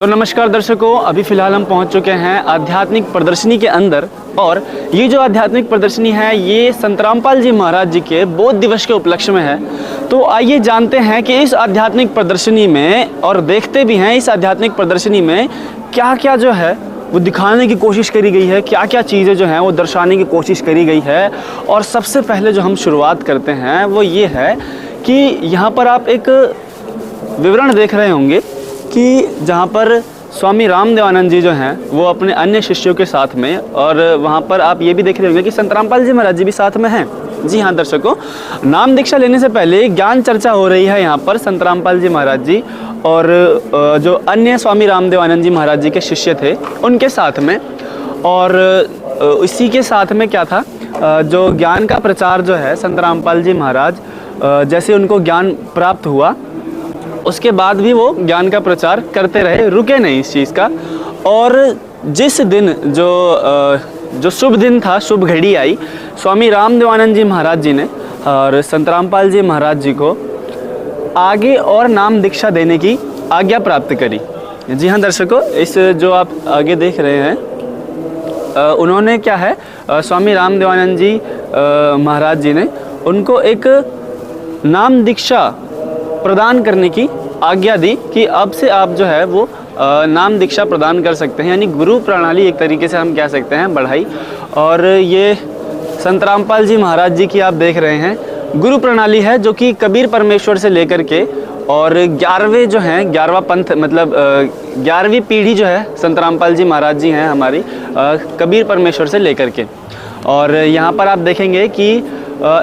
तो नमस्कार दर्शकों, अभी फ़िलहाल हम पहुंच चुके हैं आध्यात्मिक प्रदर्शनी के अंदर। और ये जो आध्यात्मिक प्रदर्शनी है ये संत रामपाल जी महाराज जी के बोध दिवस के उपलक्ष्य में है। तो आइए जानते हैं कि इस आध्यात्मिक प्रदर्शनी में, और देखते भी हैं इस आध्यात्मिक प्रदर्शनी में क्या क्या जो है वो दिखाने की कोशिश करी गई है, क्या क्या चीज़ें जो हैं वो दर्शाने की कोशिश करी गई है। और सबसे पहले जो हम शुरुआत करते हैं वो ये है कि यहाँ पर आप एक विवरण देख रहे होंगे कि जहाँ पर स्वामी रामदेवानंद जी जो हैं वो अपने अन्य शिष्यों के साथ में, और वहाँ पर आप ये भी देख रहे होंगे कि संत रामपाल जी महाराज जी भी साथ में हैं। जी हाँ दर्शकों, नाम दीक्षा लेने से पहले ज्ञान चर्चा हो रही है यहाँ पर संत रामपाल जी महाराज जी और जो अन्य स्वामी रामदेवानंद जी महाराज जी के शिष्य थे उनके साथ में। और इसी के साथ में क्या था, जो ज्ञान का प्रचार जो है संत रामपाल जी महाराज जैसे उनको ज्ञान प्राप्त हुआ उसके बाद भी वो ज्ञान का प्रचार करते रहे, रुके नहीं इस चीज़ का। और जिस दिन जो शुभ दिन था, शुभ घड़ी आई, स्वामी रामदेवानंद जी महाराज जी ने और संत रामपाल जी महाराज जी को आगे और नाम दीक्षा देने की आज्ञा प्राप्त करी। जी हाँ दर्शकों, इस जो आप आगे देख रहे हैं उन्होंने क्या है, स्वामी रामदेवानंद जी महाराज जी ने उनको एक नाम दीक्षा प्रदान करने की आज्ञा दी कि अब से आप जो है वो नाम दीक्षा प्रदान कर सकते हैं, यानी गुरु प्रणाली एक तरीके से हम कह सकते हैं बढ़ाई। और ये संत रामपाल जी महाराज जी की आप देख रहे हैं गुरु प्रणाली है, जो कि कबीर परमेश्वर से लेकर के और 11वें जो हैं 11वां पंथ मतलब 11वीं पीढ़ी जो है संत रामपाल जी महाराज जी हैं हमारी कबीर परमेश्वर से लेकर के। और यहाँ पर आप देखेंगे कि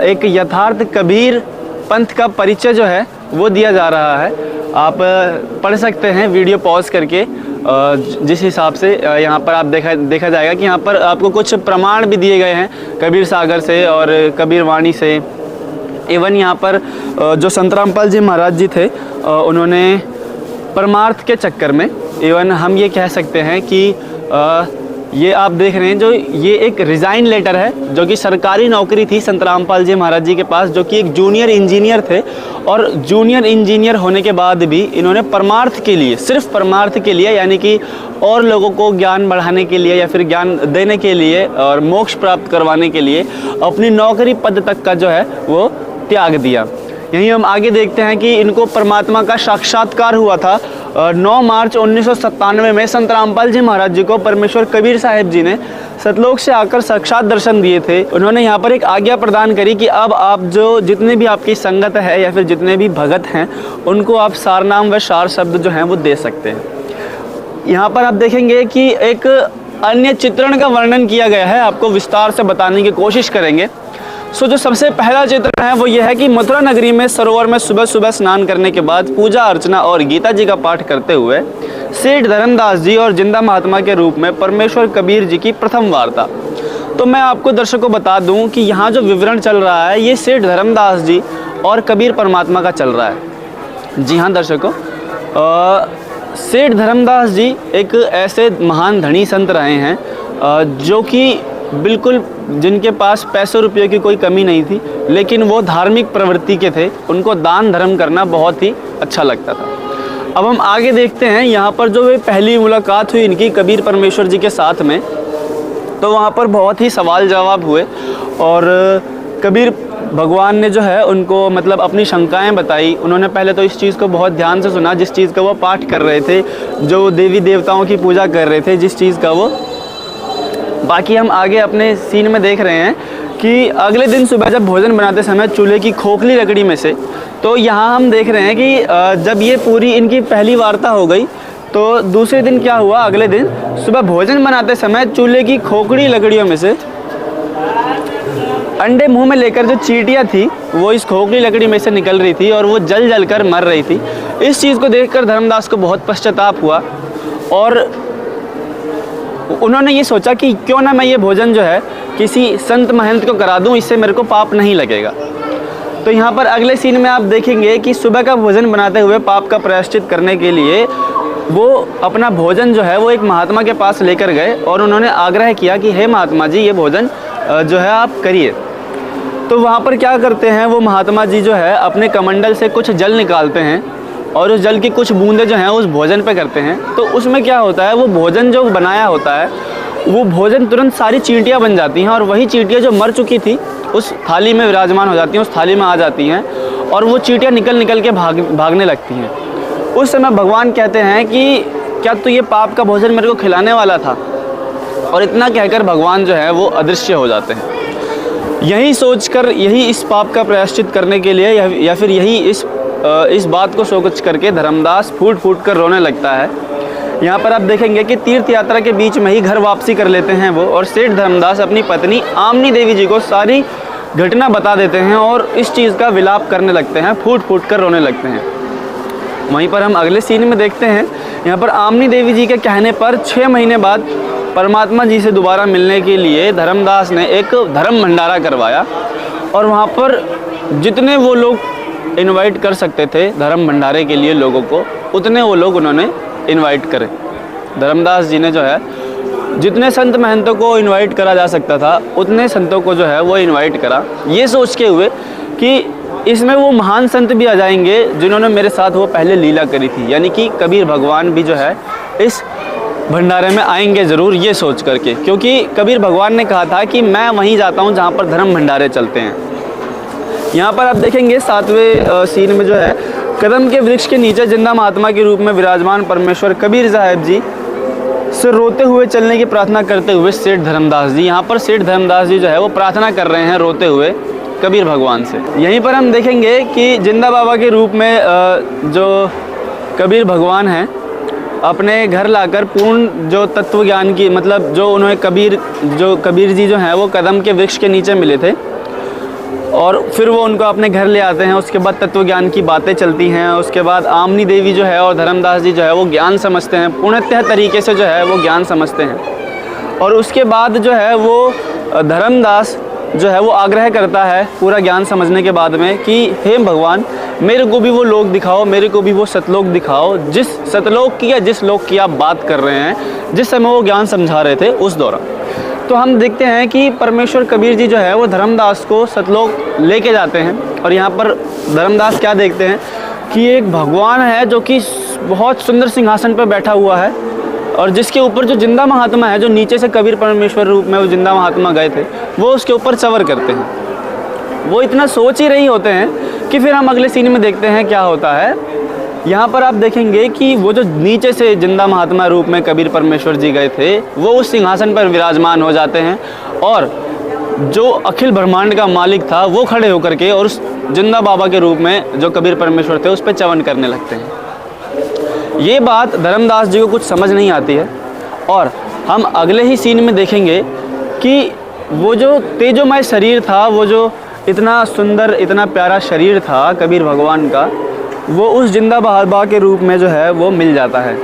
एक यथार्थ कबीर पंथ का परिचय जो है वो दिया जा रहा है। आप पढ़ सकते हैं वीडियो पॉज करके, जिस हिसाब से यहाँ पर आप देखा जाएगा कि यहाँ पर आपको कुछ प्रमाण भी दिए गए हैं कबीर सागर से और कबीर वाणी से। इवन यहाँ पर जो संत रामपाल जी महाराज जी थे उन्होंने परमार्थ के चक्कर में, इवन हम ये कह सकते हैं कि ये आप देख रहे हैं जो ये एक रिज़ाइन लेटर है, जो कि सरकारी नौकरी थी संत रामपाल जी महाराज जी के पास, जो कि एक जूनियर इंजीनियर थे। और जूनियर इंजीनियर होने के बाद भी इन्होंने परमार्थ के लिए, सिर्फ परमार्थ के लिए, यानी कि और लोगों को ज्ञान बढ़ाने के लिए या फिर ज्ञान देने के लिए और मोक्ष प्राप्त करवाने के लिए अपनी नौकरी पद तक का जो है वो त्याग दिया। यहीं हम आगे देखते हैं कि इनको परमात्मा का साक्षात्कार हुआ था 9 मार्च 1997 में। संत रामपाल जी महाराज जी को परमेश्वर कबीर साहिब जी ने सतलोक से आकर साक्षात दर्शन दिए थे। उन्होंने यहाँ पर एक आज्ञा प्रदान करी कि अब आप जो जितने भी आपकी संगत है या फिर जितने भी भगत हैं उनको आप सार नाम व सार शब्द जो हैं वो दे सकते हैं। यहाँ पर आप देखेंगे कि एक अन्य चित्रण का वर्णन किया गया है, आपको विस्तार से बताने की कोशिश करेंगे। जो सबसे पहला चित्र है वो ये है कि मथुरा नगरी में सरोवर में सुबह सुबह स्नान करने के बाद पूजा अर्चना और गीता जी का पाठ करते हुए सेठ धर्मदास जी और जिंदा महात्मा के रूप में परमेश्वर कबीर जी की प्रथम वार्ता। तो मैं आपको दर्शकों बता दूं कि यहाँ जो विवरण चल रहा है ये सेठ धर्मदास जी और कबीर परमात्मा का चल रहा है। जी हाँ दर्शकों, सेठ धर्मदास जी एक ऐसे महान धनी संत रहे हैं जो कि बिल्कुल जिनके पास पैसों रुपये की कोई कमी नहीं थी, लेकिन वो धार्मिक प्रवृत्ति के थे, उनको दान धर्म करना बहुत ही अच्छा लगता था। अब हम आगे देखते हैं यहाँ पर जो पहली मुलाकात हुई इनकी कबीर परमेश्वर जी के साथ में, तो वहाँ पर बहुत ही सवाल जवाब हुए और कबीर भगवान ने जो है उनको मतलब अपनी शंकाएं बताई। उन्होंने पहले तो इस चीज़ को बहुत ध्यान से सुना जिस चीज़ का वो पाठ कर रहे थे, जो देवी देवताओं की पूजा कर रहे थे जिस चीज़ का वो। बाकी हम आगे अपने सीन में देख रहे हैं कि अगले दिन सुबह जब भोजन बनाते समय चूल्हे की खोखली लकड़ी में से, तो यहाँ हम देख रहे हैं कि जब ये पूरी इनकी पहली वार्ता हो गई तो दूसरे दिन क्या हुआ, अगले दिन सुबह भोजन बनाते समय चूल्हे की खोखली लकड़ियों में से अंडे मुंह में लेकर जो चींटियाँ थी वो इस खोखली लकड़ी में से निकल रही थी और वो जल जल कर मर रही थी। इस चीज़ को देखकर धर्मदास को बहुत पश्चाताप हुआ और उन्होंने ये सोचा कि क्यों ना मैं ये भोजन जो है किसी संत महंत को करा दूं, इससे मेरे को पाप नहीं लगेगा। तो यहाँ पर अगले सीन में आप देखेंगे कि सुबह का भोजन बनाते हुए पाप का प्रायश्चित करने के लिए वो अपना भोजन जो है वो एक महात्मा के पास लेकर गए और उन्होंने आग्रह किया कि हे महात्मा जी ये भोजन जो है आप करिए। तो वहाँ पर क्या करते हैं वो महात्मा जी जो है अपने कमंडल से कुछ जल निकालते हैं और उस जल की कुछ बूंदें जो हैं उस भोजन पे करते हैं, तो उसमें क्या होता है, वो भोजन जो बनाया होता है वो भोजन तुरंत सारी चींटियाँ बन जाती हैं और वही चींटियाँ जो मर चुकी थी उस थाली में विराजमान हो जाती हैं, उस थाली में आ जाती हैं और वो चींटियाँ निकल निकल के भागने लगती हैं। उस समय भगवान कहते हैं कि क्या तू ये पाप का भोजन मेरे को खिलाने वाला था, और इतना कहकर भगवान जो है वो अदृश्य हो जाते हैं। यही सोचकर, यही इस पाप का प्रायश्चित करने के लिए या फिर यही इस बात को सोच करके धर्मदास फूट फूट कर रोने लगता है। यहाँ पर आप देखेंगे कि तीर्थ यात्रा के बीच में ही घर वापसी कर लेते हैं वो, और सेठ धर्मदास अपनी पत्नी आमनी देवी जी को सारी घटना बता देते हैं और इस चीज़ का विलाप करने लगते हैं, फूट फूट कर रोने लगते हैं। वहीं पर हम अगले सीन में देखते हैं, यहाँ पर आमनी देवी जी के कहने पर 6 महीने बाद परमात्मा जी से दोबारा मिलने के लिए धर्मदास ने एक धर्म भंडारा करवाया और वहाँ पर जितने वो लोग इनवाइट कर सकते थे धर्म भंडारे के लिए लोगों को, उतने वो लोग उन्होंने इनवाइट करे। धर्मदास जी ने जो है जितने संत महंतों को इनवाइट करा जा सकता था उतने संतों को जो है वो इनवाइट करा, ये सोच के हुए कि इसमें वो महान संत भी आ जाएंगे जिन्होंने मेरे साथ वो पहले लीला करी थी, यानी कि कबीर भगवान भी जो है इस भंडारे में आएंगे ज़रूर, ये सोच करके, क्योंकि कबीर भगवान ने कहा था कि मैं वहीं जाता हूँ जहाँ पर धर्म भंडारे चलते हैं। यहाँ पर आप देखेंगे 7वें सीन में जो है कदम के वृक्ष के नीचे जिंदा महात्मा के रूप में विराजमान परमेश्वर कबीर साहब जी से रोते हुए चलने की प्रार्थना करते हुए सेठ धर्मदास जी, यहाँ पर सेठ धर्मदास जी जो है वो प्रार्थना कर रहे हैं रोते हुए कबीर भगवान से। यहीं पर हम देखेंगे कि जिंदा बाबा के रूप में जो कबीर भगवान हैं अपने घर लाकर पूर्ण जो तत्व ज्ञान की, मतलब जो उन्हें कबीर जी जो हैं वो कदम के वृक्ष के नीचे मिले थे और फिर वो उनको अपने घर ले आते हैं। उसके बाद तत्व ज्ञान की बातें चलती हैं, उसके बाद आमनी देवी जो है और धर्मदास जी जो है वो ज्ञान समझते हैं, पूर्णतः तरीके से जो है वो ज्ञान समझते हैं। और उसके बाद जो है वो धर्मदास जो है वो आग्रह करता है पूरा ज्ञान समझने के बाद में कि हे भगवान, मेरे को भी वो लोक दिखाओ, मेरे को भी वो सतलोक दिखाओ, जिस सतलोक की या जिस लोक की आप बात कर रहे हैं, जिस समय वो ज्ञान समझा रहे थे उस दौरान। तो हम देखते हैं कि परमेश्वर कबीर जी जो है वो धर्मदास को सतलोक लेके जाते हैं और यहाँ पर धर्मदास क्या देखते हैं कि एक भगवान है जो कि बहुत सुंदर सिंहासन पर बैठा हुआ है और जिसके ऊपर जो जिंदा महात्मा है, जो नीचे से कबीर परमेश्वर रूप में वो जिंदा महात्मा गए थे, वो उसके ऊपर चवर करते हैं। वो इतना सोच ही रही होते हैं कि फिर हम अगले सीन में देखते हैं क्या होता है। यहाँ पर आप देखेंगे कि वो जो नीचे से जिंदा महात्मा रूप में कबीर परमेश्वर जी गए थे वो उस सिंहासन पर विराजमान हो जाते हैं और जो अखिल ब्रह्मांड का मालिक था वो खड़े होकर के और उस जिंदा बाबा के रूप में जो कबीर परमेश्वर थे उस पर च्यवन करने लगते हैं। ये बात धर्मदास जी को कुछ समझ नहीं आती है और हम अगले ही सीन में देखेंगे कि वो जो तेजोमय शरीर था, वो जो इतना सुंदर इतना प्यारा शरीर था कबीर भगवान का, वो उस जिंदा बाबा के रूप में जो है वो मिल जाता है।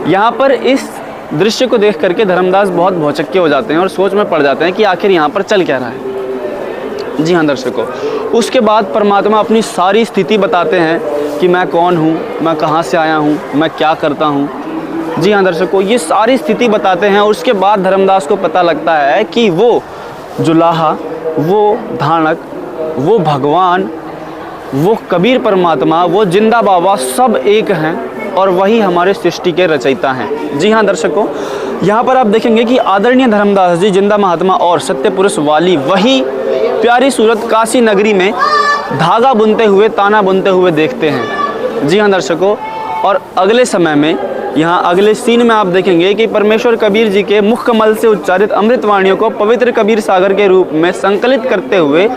यहाँ पर इस दृश्य को देख करके धर्मदास बहुत भौचक्के हो जाते हैं और सोच में पड़ जाते हैं कि आखिर यहाँ पर चल क्या रहा है। जी हाँ दर्शकों, उसके बाद परमात्मा अपनी सारी स्थिति बताते हैं कि मैं कौन हूँ, मैं कहाँ से आया हूँ, मैं क्या करता हूँ। जी हाँ दर्शकों, ये सारी स्थिति बताते हैं और उसके बाद धर्मदास को पता लगता है कि वो जुलाहा, वो धानक, वो भगवान, वो कबीर परमात्मा, वो जिंदा बाबा सब एक हैं और वही हमारे सृष्टि के रचयिता हैं। जी हाँ दर्शकों, यहाँ पर आप देखेंगे कि आदरणीय धर्मदास जी जिंदा महात्मा और सत्य पुरुष वाली वही प्यारी सूरत काशी नगरी में धागा बुनते हुए, ताना बुनते हुए देखते हैं। जी हाँ दर्शकों, और अगले समय में यहाँ अगले सीन में आप देखेंगे कि परमेश्वर कबीर जी के मुख कमल से उच्चारित अमृत वाणियों को पवित्र कबीर सागर के रूप में संकलित करते हुए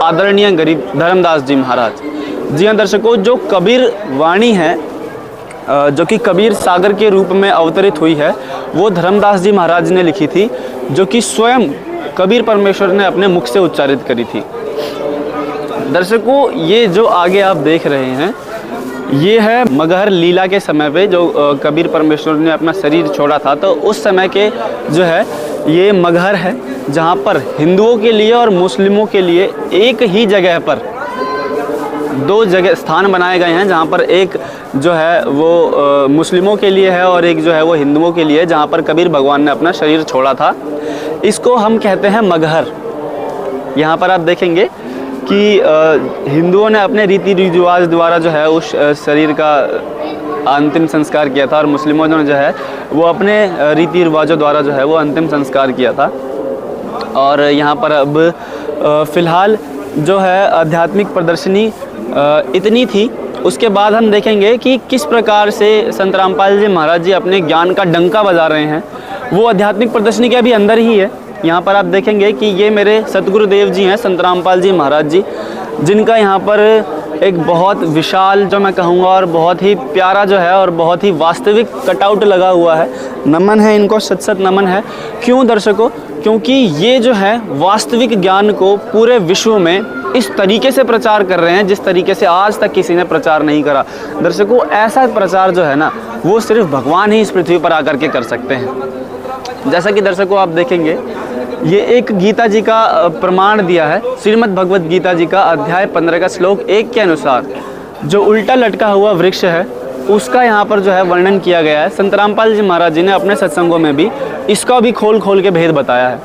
आदरणीय गरीब धर्मदास जी महाराज। जी हाँ दर्शकों, जो कबीर वाणी है जो कि कबीर सागर के रूप में अवतरित हुई है वो धर्मदास जी महाराज ने लिखी थी, जो कि स्वयं कबीर परमेश्वर ने अपने मुख से उच्चारित करी थी। दर्शकों, ये जो आगे आप देख रहे हैं ये है मगहर लीला के समय पे जो कबीर परमेश्वर ने अपना शरीर छोड़ा था, तो उस समय के जो है ये मगहर है जहाँ पर हिंदुओं के लिए और मुस्लिमों के लिए एक ही जगह पर दो जगह स्थान बनाए गए हैं, जहाँ पर एक जो है वो मुस्लिमों के लिए है और एक जो है वो हिंदुओं के लिए, जहाँ पर कबीर भगवान ने अपना शरीर छोड़ा था। इसको हम कहते हैं मगहर। यहाँ पर आप देखेंगे कि हिंदुओं ने अपने रीति रिवाज द्वारा जो है उस शरीर का अंतिम संस्कार किया था, और मुस्लिमों ने जो है वो अपने रीति रिवाजों द्वारा जो है वो अंतिम संस्कार किया था। और यहाँ पर अब फ़िलहाल जो है आध्यात्मिक प्रदर्शनी इतनी थी। उसके बाद हम देखेंगे कि किस प्रकार से संत रामपाल जी महाराज जी अपने ज्ञान का डंका बजा रहे हैं। वो आध्यात्मिक प्रदर्शनी के अभी अंदर ही है। यहाँ पर आप देखेंगे कि ये मेरे सतगुरुदेव जी हैं, संत रामपाल जी महाराज जी, जिनका यहाँ पर एक बहुत विशाल जो मैं कहूँगा और बहुत ही प्यारा जो है और बहुत ही वास्तविक कटआउट लगा हुआ है। नमन है इनको, सत सत नमन है। क्यों दर्शकों? क्योंकि ये जो है वास्तविक ज्ञान को पूरे विश्व में इस तरीके से प्रचार कर रहे हैं जिस तरीके से आज तक किसी ने प्रचार नहीं करा। दर्शकों, ऐसा प्रचार जो है ना वो सिर्फ भगवान ही इस पृथ्वी पर आकर के कर सकते हैं। जैसा कि दर्शकों आप देखेंगे, ये एक गीता जी का प्रमाण दिया है। श्रीमद् भगवत गीता जी का अध्याय 15 का श्लोक 1 के अनुसार जो उल्टा लटका हुआ वृक्ष है उसका यहाँ पर जो है वर्णन किया गया है। संत रामपाल जी महाराज जी ने अपने सत्संगों में भी इसका भी खोल खोल के भेद बताया है।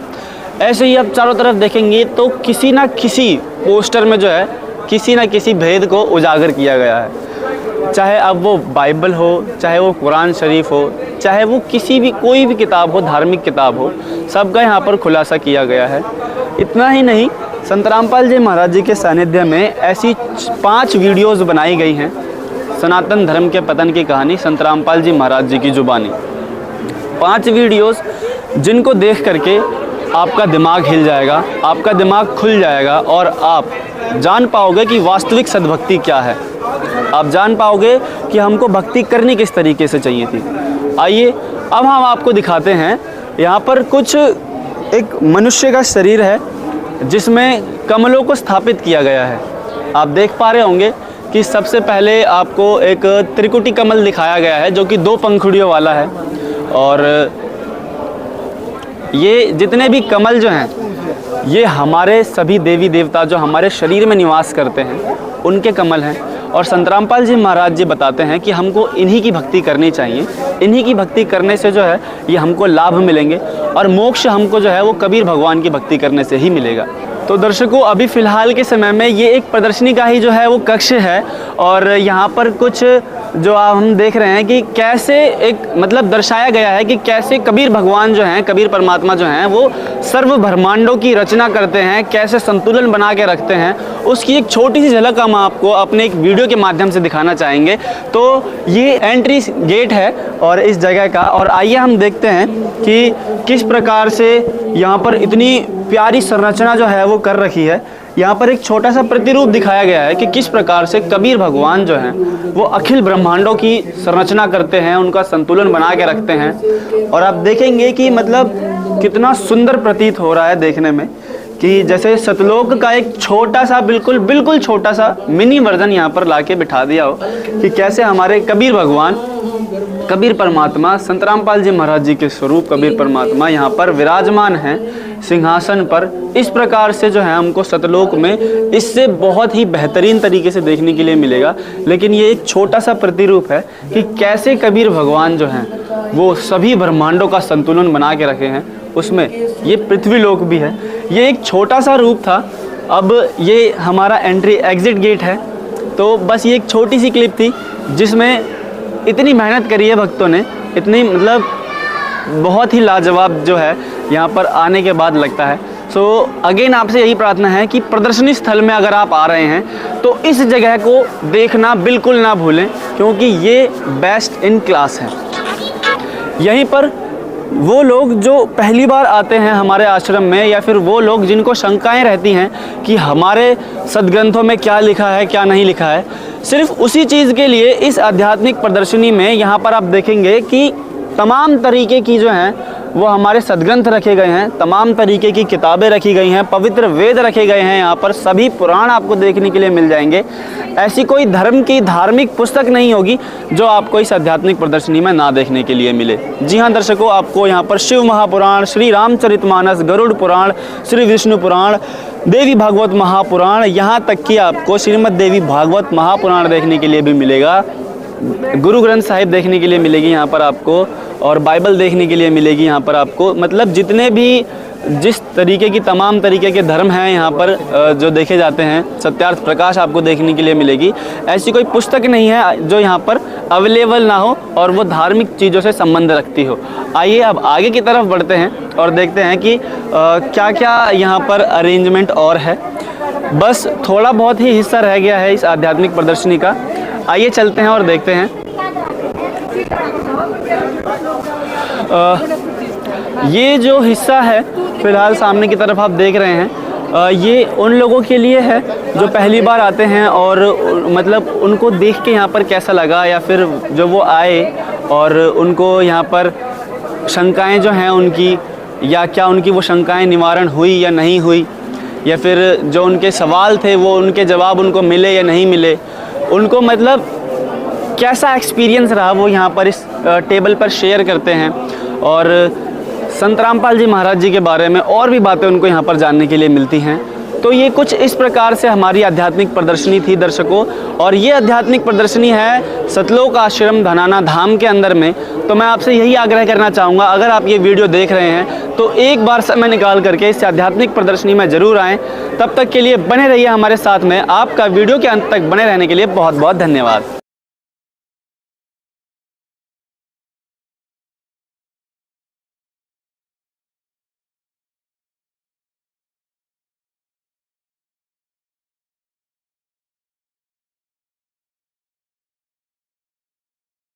ऐसे ही आप चारों तरफ देखेंगे तो किसी ना किसी पोस्टर में जो है किसी ना किसी भेद को उजागर किया गया है। चाहे अब वो बाइबल हो, चाहे वो कुरान शरीफ हो, चाहे वो किसी भी कोई भी किताब हो, धार्मिक किताब हो, सबका यहाँ पर खुलासा किया गया है। इतना ही नहीं, संत रामपाल जी महाराज जी के सानिध्य में ऐसी 5 वीडियोज़ बनाई गई हैं। सनातन धर्म के पतन की कहानी, संत रामपाल जी महाराज जी की जुबानी। 5 वीडियोज़ जिनको देख करके आपका दिमाग हिल जाएगा, आपका दिमाग खुल जाएगा और आप जान पाओगे कि वास्तविक सद्भक्ति क्या है। आप जान पाओगे कि हमको भक्ति करनी किस तरीके से चाहिए थी। आइए अब हम आपको दिखाते हैं। यहाँ पर कुछ एक मनुष्य का शरीर है जिसमें कमलों को स्थापित किया गया है। आप देख पा रहे होंगे कि सबसे पहले आपको एक त्रिकुटी कमल दिखाया गया है जो कि 2 पंखुड़ियों वाला है। और ये जितने भी कमल जो हैं ये हमारे सभी देवी देवता जो हमारे शरीर में निवास करते हैं उनके कमल हैं। और संत रामपाल जी महाराज जी बताते हैं कि हमको इन्हीं की भक्ति करनी चाहिए। इन्हीं की भक्ति करने से जो है ये हमको लाभ मिलेंगे और मोक्ष हमको जो है वो कबीर भगवान की भक्ति करने से ही मिलेगा। तो दर्शकों, अभी फ़िलहाल के समय में ये एक प्रदर्शनी का ही जो है वो कक्ष है। और यहाँ पर कुछ जो हम देख रहे हैं कि कैसे एक मतलब दर्शाया गया है कि कैसे कबीर भगवान जो हैं, कबीर परमात्मा जो हैं, वो सर्व ब्रह्मांडों की रचना करते हैं, कैसे संतुलन बना के रखते हैं। उसकी एक छोटी सी झलक हम आपको अपने एक वीडियो के माध्यम से दिखाना चाहेंगे। तो ये एंट्री गेट है और इस जगह का, और आइए हम देखते हैं कि किस प्रकार से यहाँ पर इतनी प्यारी संरचना जो है वो कर रखी है। यहाँ पर एक छोटा सा प्रतिरूप दिखाया गया है कि किस प्रकार से कबीर भगवान जो हैं वो अखिल ब्रह्मांडों की संरचना करते हैं, उनका संतुलन बना के रखते हैं। और आप देखेंगे कि मतलब कितना सुंदर प्रतीत हो रहा है देखने में, कि जैसे सतलोक का एक छोटा सा बिल्कुल छोटा सा मिनी वर्जन यहाँ पर लाके बिठा दिया हो कि कैसे हमारे कबीर भगवान, कबीर परमात्मा, संत रामपाल जी महाराज जी के स्वरूप कबीर परमात्मा यहाँ पर विराजमान हैं सिंहासन पर। इस प्रकार से जो है हमको सतलोक में इससे बहुत ही बेहतरीन तरीके से देखने के लिए मिलेगा। लेकिन ये एक छोटा सा प्रतिरूप है कि कैसे कबीर भगवान जो हैं वो सभी ब्रह्मांडों का संतुलन बना के रखे हैं। उसमें ये पृथ्वी लोक भी है। ये एक छोटा सा रूप था। अब ये हमारा एंट्री एग्जिट गेट है। तो बस ये एक छोटी सी क्लिप थी जिसमें इतनी मेहनत करी है भक्तों ने, इतनी मतलब बहुत ही लाजवाब जो है यहाँ पर आने के बाद लगता है। सो अगेन आपसे यही प्रार्थना है कि प्रदर्शनी स्थल में अगर आप आ रहे हैं तो इस जगह को देखना बिल्कुल ना भूलें, क्योंकि ये बेस्ट इन क्लास है। यहीं पर वो लोग जो पहली बार आते हैं हमारे आश्रम में, या फिर वो लोग जिनको शंकाएं रहती हैं कि हमारे सदग्रंथों में क्या लिखा है क्या नहीं लिखा है, सिर्फ उसी चीज़ के लिए इस आध्यात्मिक प्रदर्शनी में यहाँ पर आप देखेंगे कि तमाम तरीके की जो हैं वो हमारे सदग्रंथ रखे गए हैं, तमाम तरीके की किताबें रखी गई हैं, पवित्र वेद रखे गए हैं। यहाँ पर सभी पुराण आपको देखने के लिए मिल जाएंगे। ऐसी कोई धर्म की धार्मिक पुस्तक नहीं होगी जो आपको इस आध्यात्मिक प्रदर्शनी में ना देखने के लिए मिले। जी हाँ दर्शकों, आपको यहाँ पर शिव महापुराण, श्री रामचरितमानस, गरुड़ पुराण, श्री विष्णु पुराण, देवी भागवत महापुराण, यहाँ तक कि आपको श्रीमद् देवी भागवत महापुराण देखने के लिए भी मिलेगा। गुरु ग्रंथ साहिब देखने के लिए मिलेगी यहाँ पर आपको, और बाइबल देखने के लिए मिलेगी यहाँ पर आपको। मतलब जितने भी जिस तरीके की तमाम तरीके के धर्म हैं यहाँ पर जो देखे जाते हैं, सत्यार्थ प्रकाश आपको देखने के लिए मिलेगी। ऐसी कोई पुस्तक नहीं है जो यहाँ पर अवेलेबल ना हो और वो धार्मिक चीज़ों से संबंध रखती हो। आइए अब आगे की तरफ बढ़ते हैं और देखते हैं कि क्या क्या यहाँ पर अरेंजमेंट और है। बस थोड़ा बहुत ही हिस्सा रह गया है इस आध्यात्मिक प्रदर्शनी का। आइए चलते हैं और देखते हैं। ये जो हिस्सा है फ़िलहाल सामने की तरफ आप देख रहे हैं, ये उन लोगों के लिए है जो पहली बार आते हैं और मतलब उनको देख के यहाँ पर कैसा लगा, या फिर जो वो आए और उनको यहाँ पर शंकाएं जो हैं उनकी, या क्या उनकी वो शंकाएं निवारण हुई या नहीं हुई, या फिर जो उनके सवाल थे वो उनके जवाब उनको मिले या नहीं मिले, उनको मतलब कैसा एक्सपीरियंस रहा वो यहाँ पर इस टेबल पर शेयर करते हैं। और संत रामपाल जी महाराज जी के बारे में और भी बातें उनको यहाँ पर जानने के लिए मिलती हैं। तो ये कुछ इस प्रकार से हमारी आध्यात्मिक प्रदर्शनी थी दर्शकों, और ये आध्यात्मिक प्रदर्शनी है सतलोक आश्रम धनाना धाम के अंदर में। तो मैं आपसे यही आग्रह करना चाहूँगा, अगर आप ये वीडियो देख रहे हैं तो एक बार समय निकाल करके इस आध्यात्मिक प्रदर्शनी में ज़रूर आएँ। तब तक के लिए बने रहिए हमारे साथ में। आपका वीडियो के अंत तक बने रहने के लिए बहुत बहुत धन्यवाद।